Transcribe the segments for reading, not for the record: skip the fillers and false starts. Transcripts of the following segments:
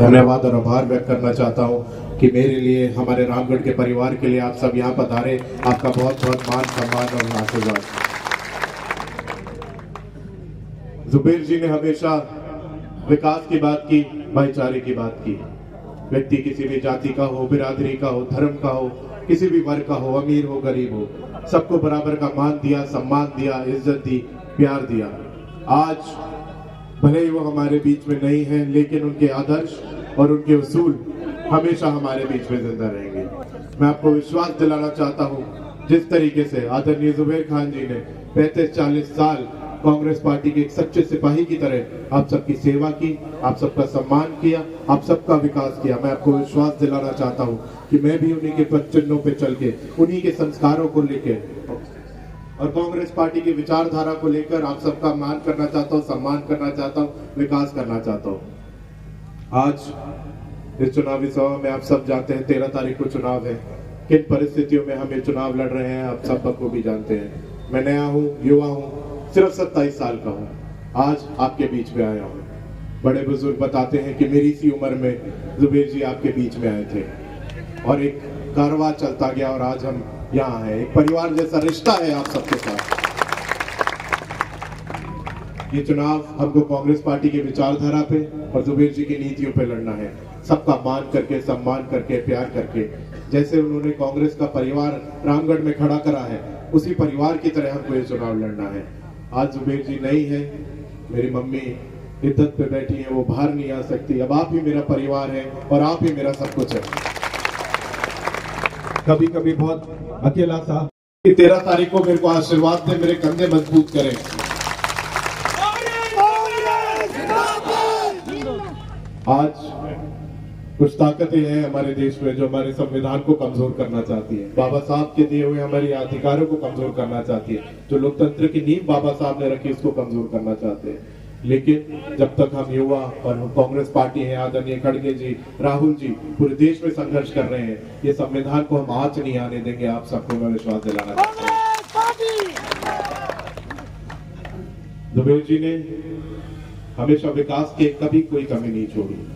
धन्यवाद और आभार व्यक्त करना चाहता हूं कि मेरे लिए, हमारे रामगढ़ के परिवार के लिए आप सब यहाँ पधारे। आपका बहुत बहुत मान सम्मान और आशीर्वाद। जुबेर जी ने हमेशा विकास की बात की, भाईचारे की बात की। व्यक्ति किसी भी जाति का हो, बिरादरी का हो, धर्म का हो, किसी भी वर्ग का हो, अमीर हो, गरीब हो, सबको बराबर का मान दिया, सम्मान दिया, इज्जत दी, प्यार दिया। आज भले ही वो हमारे बीच में नहीं है, लेकिन उनके आदर्श और उनके उसूल हमेशा हमारे बीच में जिंदा रहेंगे। मैं आपको विश्वास दिलाना चाहता हूं, जिस तरीके से आदरणीय जुबेर खान जी ने 35-40 साल कांग्रेस पार्टी के एक सच्चे सिपाही की तरह आप सबकी सेवा की, आप सबका सम्मान किया, आप सबका विकास किया। मैं आपको विश्वास दिलाना चाहता हूं कि मैं भी उन्हीं के पद चिन्हों पे चल के, उन्हीं के संस्कारों को लेके और कांग्रेस पार्टी की विचारधारा को लेकर आप सबका मान करना चाहता हूं, सम्मान करना चाहता हूं, विकास करना चाहता हूं। आज इस चुनावी सभा में आप सब जानते हैं 13 तारीख को चुनाव है। किन परिस्थितियों में हम ये चुनाव लड़ रहे हैं आप सब को भी जानते हैं। मैं नया हूँ, युवा हूँ, सिर्फ 27 साल का हूँ। आज आपके बीच में आया हूँ। बड़े बुजुर्ग बताते हैं कि मेरी सी उम्र में जुबेर जी आपके बीच में आए थे और एक कारवां चलता गया और आज हम यहाँ हैं। एक परिवार जैसा रिश्ता है आप सबके साथ। ये चुनाव हमको कांग्रेस पार्टी के विचारधारा पे और जुबेर जी की नीतियों पे लड़ना है। सबका मान करके, सम्मान करके, प्यार करके। जैसे उन्होंने कांग्रेस का परिवार रामगढ़ में खड़ा करा है, उसी परिवार की तरह हमको ये चुनाव लड़ना है। आज जुबेर जी नहीं है, मेरी मम्मी इद्दत पे बैठी है, वो बाहर नहीं आ सकती। अब आप ही मेरा परिवार है और आप ही मेरा सब कुछ है। कभी कभी बहुत अकेला सा, 13 तारीख को मेरे को आशीर्वाद दे, मेरे कंधे मजबूत करें। आज कुछ ताकतें हैं हमारे देश में जो हमारे संविधान को कमजोर करना चाहती है, बाबा साहब के दिए हुए हमारे अधिकारों को कमजोर करना चाहती है। जो लोकतंत्र की नींव बाबा साहब ने रखी, उसको कमजोर करना चाहते हैं। लेकिन जब तक हम युवा और कांग्रेस पार्टी है, आदरणीय खड़गे जी, राहुल जी पूरे देश में संघर्ष कर रहे हैं, ये संविधान को हम आंच नहीं आने देंगे। आप सबको मैं विश्वास दिलाना चाहता हूं। जुबेर जी ने हमेशा विकास की कभी कोई कमी नहीं छोड़ी।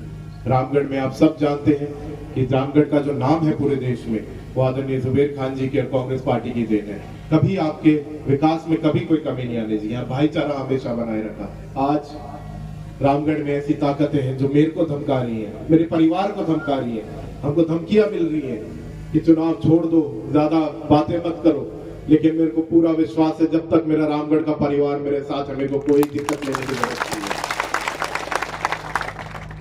रामगढ़ में आप सब जानते हैं कि रामगढ़ का जो नाम है पूरे देश में, वो आदरणीय जुबेर खान जी की और कांग्रेस पार्टी की देन है। कभी आपके विकास में कभी कोई कमी नहीं आने दी। यहाँ भाईचारा हमेशा बनाए रखा। आज रामगढ़ में ऐसी ताकतें हैं जो मेरे को धमका रही है, मेरे परिवार को धमका रही है। हमको धमकियां मिल रही है कि चुनाव छोड़ दो, ज्यादा बातें मत करो। लेकिन मेरे को पूरा विश्वास है, जब तक मेरा रामगढ़ का परिवार मेरे साथ है, मेरे को कोई दिक्कत लेने की जरूरत नहीं है।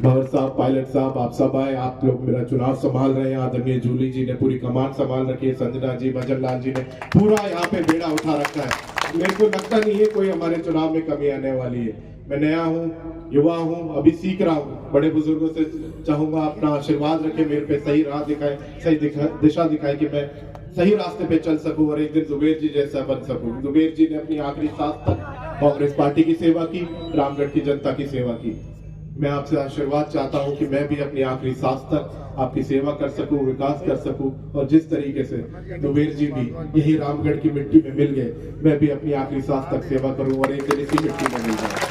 भवर साहब, पायलट साहब, आप सब आए, आप लोग मेरा चुनाव संभाल रहे हैं। आदरणीय जूली जी ने पूरी कमान संभाल रखी है, संजना जी, भजन लाल जी ने पूरा यहाँ पे बेड़ा उठा रखा है। मेरे को लगता नहीं है कोई हमारे चुनाव में कमी आने वाली है। मैं नया हूँ, युवा हूँ, अभी सीख रहा हूँ। बड़े बुजुर्गों से चाहूंगा अपना आशीर्वाद रखे, मेरे पे सही राह दिखाए, सही दिशा दिखाए कि मैं सही रास्ते पे चल सकूं और एक दिन जुबेर जी जैसा बन सकूं। जुबेर जी ने अपनी आखिरी सांस तक कांग्रेस पार्टी की सेवा की, रामगढ़ की जनता की सेवा की। मैं आपसे आशीर्वाद चाहता हूं कि मैं भी अपनी आखिरी सांस तक आपकी सेवा कर सकूं, विकास कर सकूं और जिस तरीके से जुबेर जी भी यही रामगढ़ की मिट्टी में मिल गए, मैं भी अपनी आखिरी सांस तक सेवा करूं और एक दिन इसी मिट्टी में मिल जाऊं।